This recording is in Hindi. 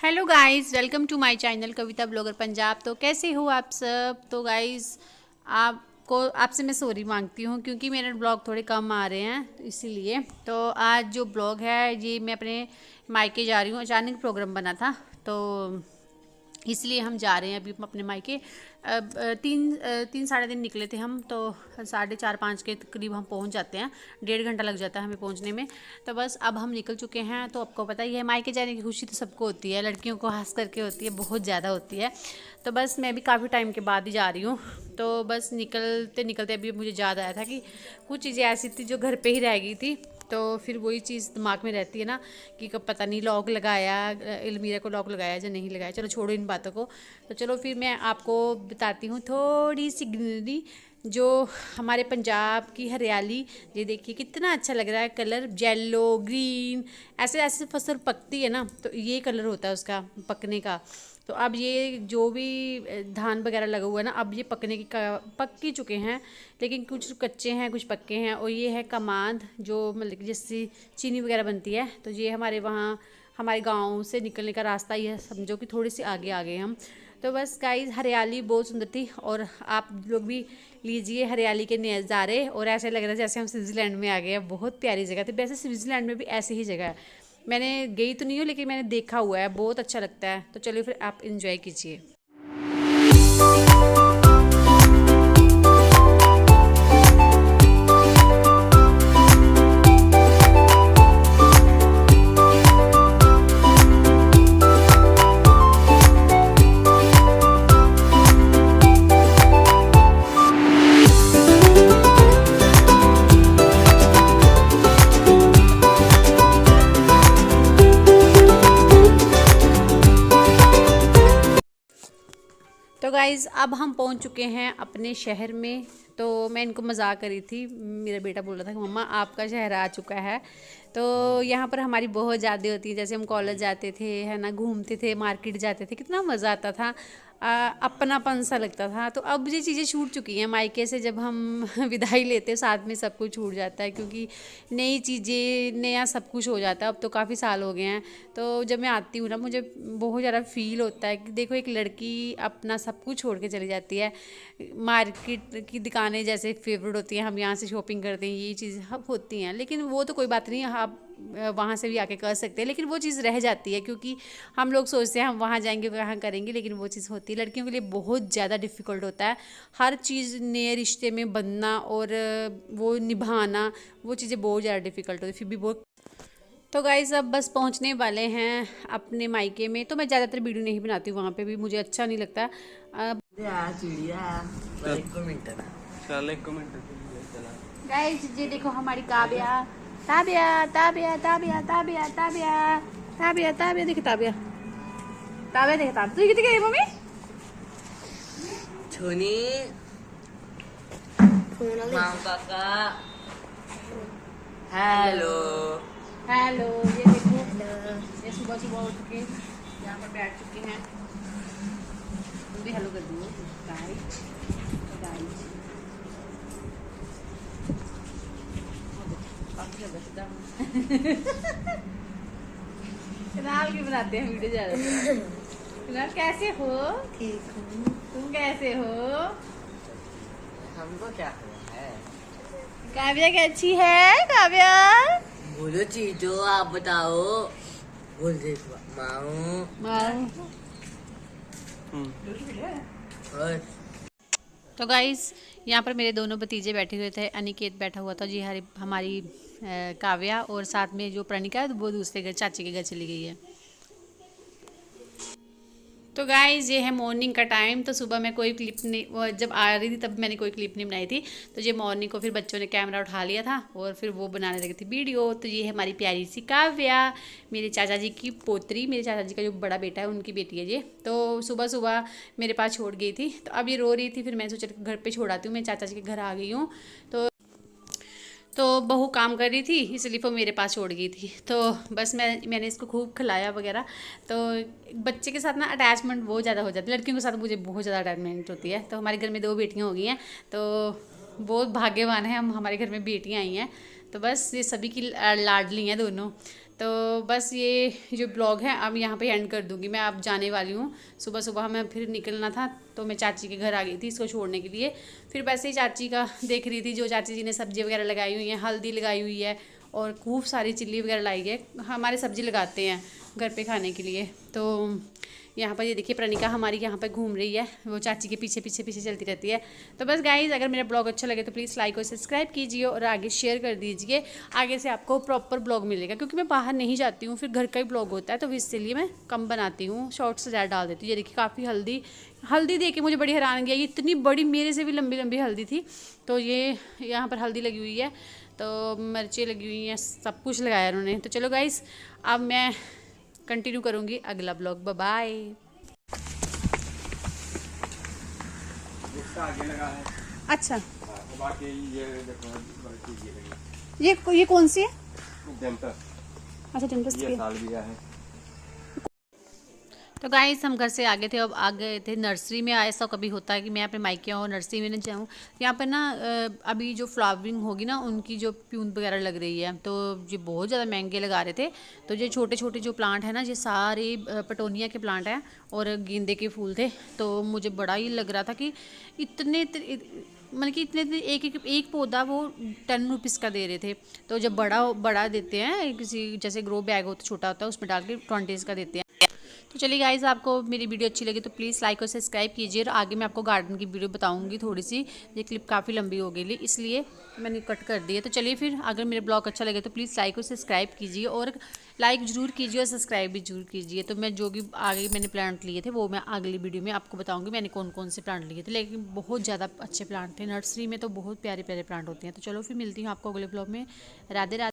Hello guys, welcome to my channel Kavita blogger Punjab. तो कैसे हो आप सब। तो गाइस आपसे मैं सॉरी मांगती हूँ क्योंकि मेरे ब्लॉग थोड़े कम आ रहे हैं, तो इसीलिए। तो आज जो ब्लॉग है ये मैं अपने मायके जा रही हूँ। अचानक प्रोग्राम बना था तो इसलिए हम जा रहे हैं अभी अपने मायके। अब तीन साढ़े दिन निकले थे हम, तो 4:30-5 के करीब हम पहुंच जाते हैं। 1.5 घंटा लग जाता है हमें पहुंचने में। तो बस अब हम निकल चुके हैं। तो आपको पता ही है, मायके जाने की खुशी तो सबको होती है, लड़कियों को खास करके होती है, बहुत ज़्यादा होती है। तो बस मैं भी काफ़ी टाइम के बाद ही जा रही हूँ। तो बस निकलते निकलते अभी मुझे याद आया था कि कुछ चीज़ें ऐसी थी जो घर पर ही रह गई थी। तो फिर वही चीज़ दिमाग में रहती है ना कि कब पता नहीं लॉक लगाया, अलमीरा को लॉक लगाया या नहीं लगाया। चलो छोड़ो इन बातों को। तो चलो फिर मैं आपको बताती हूँ थोड़ी सी ग्रीनरी जो हमारे पंजाब की हरियाली। ये देखिए कितना अच्छा लग रहा है, कलर येलो ग्रीन ऐसे ऐसे फसल पकती है ना, तो ये कलर होता है उसका पकने का। तो अब ये जो भी धान वगैरह लगा हुआ है ना, अब ये पक ही चुके हैं, लेकिन कुछ कच्चे हैं कुछ पक्के हैं। और ये है कमांद, जो मतलब कि जिससे चीनी वगैरह बनती है। तो ये हमारे वहाँ हमारे गांव से निकलने का रास्ता ही है, समझो कि थोड़ी सी आगे आ गए हम। तो बस गाइस हरियाली बहुत सुंदर थी, और आप लोग भी लीजिए हरियाली के नज़ारे। और ऐसे लग रहा है जैसे हम स्विट्ज़रलैंड में आ गए हैं। बहुत प्यारी जगह थी। वैसे स्विट्ज़रलैंड में भी ऐसी ही जगह है, मैंने गई तो नहीं हूँ लेकिन मैंने देखा हुआ है, बहुत अच्छा लगता है। तो चलिए फिर आप इंजॉय कीजिए। तो गाइज़ अब हम पहुंच चुके हैं अपने शहर में। तो मैं इनको मजाक करी थी, मेरा बेटा बोल रहा था कि मम्मा आपका शहर आ चुका है। तो यहाँ पर हमारी बहुत यादें होती है, जैसे हम कॉलेज जाते थे है ना, घूमते थे, मार्केट जाते थे, कितना मज़ा आता था। अपनापन सा लगता था। तो अब ये चीज़ें छूट चुकी हैं मायके से। जब हम विदाई लेते हैं साथ में सब कुछ छूट जाता है, क्योंकि नई चीज़ें नया सब कुछ हो जाता है। अब तो काफ़ी साल हो गए हैं। तो जब मैं आती हूँ ना, मुझे बहुत ज़्यादा फील होता है कि देखो एक लड़की अपना सब कुछ छोड़ के चली जाती है। मार्केट की दुकानें जैसे फेवरेट होती हैं, हम यहाँ से शॉपिंग करते हैं, ये चीज़ अब होती हैं। लेकिन वो तो कोई बात नहीं, आप वहाँ से भी आके कर सकते हैं, लेकिन वो चीज़ रह जाती है, क्योंकि हम लोग सोचते हैं हम वहाँ जाएंगे वहाँ करेंगे, लेकिन वो चीज़ होती है। लड़कियों के लिए बहुत ज़्यादा डिफ़िकल्ट होता है हर चीज़ नए रिश्ते में बनना और वो निभाना, वो चीज़ें बहुत ज़्यादा डिफ़िकल्ट होती है। फिर भी बहुत। तो गाइस अब बस पहुंचने वाले हैं अपने मायके में। तो मैं ज़्यादातर वीडियो नहीं बनाती हूँ, वहाँ पे भी मुझे अच्छा नहीं लगता। अब गाइस ये देखो हमारी काव्या, ताबिया ताबिया ताबिया ताबिया ताबिया ताबिया ताबिया, देखो ताबिया ताबिया, देखो ताबिया तू कितनी गई मम्मी छोनी माम काका हेलो हेलो। ये देखो ये सुबह सुबह उठ के यहाँ पर बैठ चुके हैं। तुम भी हेलो कर दो गाइस। गाइस फिलहाल क्यों बनाते हैं वीडियो ज़्यादा। फिलहाल कैसे हो। ठीक हूँ। तुम कैसे हो। हमको क्या हुआ है। काव्या कैसी है। काव्या बोलो चीजो आप बताओ। बोल दे माऊ। और तो गाइस यहाँ पर मेरे दोनों भतीजे बैठे हुए थे। अनिकेत बैठा हुआ था जी, हमारी काव्या, और साथ में जो प्रणिका है वो दूसरे घर चाची के घर चली गई है। तो गाइज़ ये है मॉर्निंग का टाइम। तो सुबह मैं कोई क्लिप नहीं, जब आ रही थी तब मैंने कोई क्लिप नहीं बनाई थी। तो ये मॉर्निंग को फिर बच्चों ने कैमरा उठा लिया था और फिर वो बनाने लगी थी वीडियो। तो ये है हमारी प्यारी सी काव्या, मेरे चाचा जी की पोतरी, मेरे चाचा जी का जो बड़ा बेटा है उनकी बेटी है ये। तो सुबह सुबह मेरे पास छोड़ गई थी। तो अब ये रो रही थी, फिर मैं सोचा घर पर छोड़ाती हूँ, मैं चाचा जी के घर आ गई हूँ। तो बहू काम कर रही थी, इसलिए वो मेरे पास छोड़ गई थी। तो बस मैंने इसको खूब खिलाया वगैरह। तो बच्चे के साथ ना अटैचमेंट बहुत ज़्यादा हो जाती है, लड़कियों के साथ मुझे बहुत ज़्यादा अटैचमेंट होती है। तो हमारे घर में 2 बेटियां हो गई हैं, तो बहुत भाग्यवान है हम, हमारे घर में बेटियां आई हैं। तो बस ये सभी की लाडली हैं दोनों। तो बस ये जो ब्लॉग है अब यहाँ पे एंड कर दूँगी मैं। अब जाने वाली हूँ, सुबह सुबह हमें फिर निकलना था तो मैं चाची के घर आ गई थी इसको छोड़ने के लिए। फिर वैसे ही चाची का देख रही थी, जो चाची जी ने सब्ज़ी वगैरह लगाई हुई है, हल्दी लगाई हुई है और खूब सारी चिल्ली वगैरह लाई है। हमारे सब्ज़ी लगाते हैं घर पे खाने के लिए। तो यहाँ पर ये देखिए प्रणिका हमारी यहाँ पर घूम रही है, वो चाची के पीछे पीछे पीछे चलती रहती है। तो बस गाइज, अगर मेरा ब्लॉग अच्छा लगे तो प्लीज़ लाइक और सब्सक्राइब कीजिए और आगे शेयर कर दीजिए। आगे से आपको प्रॉपर ब्लॉग मिलेगा, क्योंकि मैं बाहर नहीं जाती हूँ, फिर घर का ही ब्लॉग होता है तो इसलिए मैं कम बनाती हूँ, शॉर्ट्स ज़्यादा डाल देती हूँ। ये देखिए काफ़ी हल्दी देख के मुझे बड़ी हैरानगी आई, इतनी बड़ी, मेरे से भी लंबी लंबी हल्दी थी। तो ये यहाँ पर हल्दी लगी हुई है, तो मिर्चें लगी हुई हैं, सब कुछ लगाया उन्होंने। तो चलो गाइज़, अब मैं कंटिन्यू करूँगी अगला ब्लॉग। Bye bye. आगे लगा है। अच्छा, बाकी ये देखो ये कौन सी है? डेंटर, अच्छा, टेंटस ये की। साल भी है। तो गाइस हम घर से आ गए थे, अब आ गए थे नर्सरी में। ऐसा कभी होता है कि मैं अपने मायके और नर्सरी में न जाऊँ। यहाँ पर ना अभी जो फ्लावरिंग होगी ना, उनकी जो प्यून वगैरह लग रही है, तो ये बहुत ज़्यादा महंगे लगा रहे थे। तो ये छोटे छोटे जो प्लांट है ना, ये सारे पटोनिया के प्लांट हैं और गेंदे के फूल थे। तो मुझे बड़ा ही लग रहा था कि मतलब कि इतने एक पौधा वो 10 रुपीज़ का दे रहे थे। तो जब बड़ा देते हैं, किसी जैसे ग्रो बैग होता छोटा होता है, उसमें डाल के 20 का देते हैं। तो चलिए गाइज़, आपको मेरी वीडियो अच्छी लगी तो प्लीज़ लाइक और सब्सक्राइब कीजिए। और आगे मैं आपको गार्डन की वीडियो बताऊंगी थोड़ी सी। ये क्लिप काफ़ी लंबी हो गई, इसलिए मैंने कट कर दी है। तो चलिए फिर, अगर मेरे ब्लॉग अच्छा लगे तो प्लीज़ लाइक और सब्सक्राइब कीजिए, और लाइक ज़रूर कीजिए और सब्सक्राइब भी जरूर कीजिए। तो मैं जो भी आगे मैंने प्लांट लिए थे वो मैं अगली वीडियो में आपको बताऊँगी मैंने कौन कौन से प्लांट लिए थे। लेकिन बहुत ज़्यादा अच्छे प्लांट थे, नर्सरी में तो बहुत प्यारे प्यारे प्लांट होते हैं। तो चलो फिर मिलती हूँ आपको अगले ब्लॉग में। राधे राधे।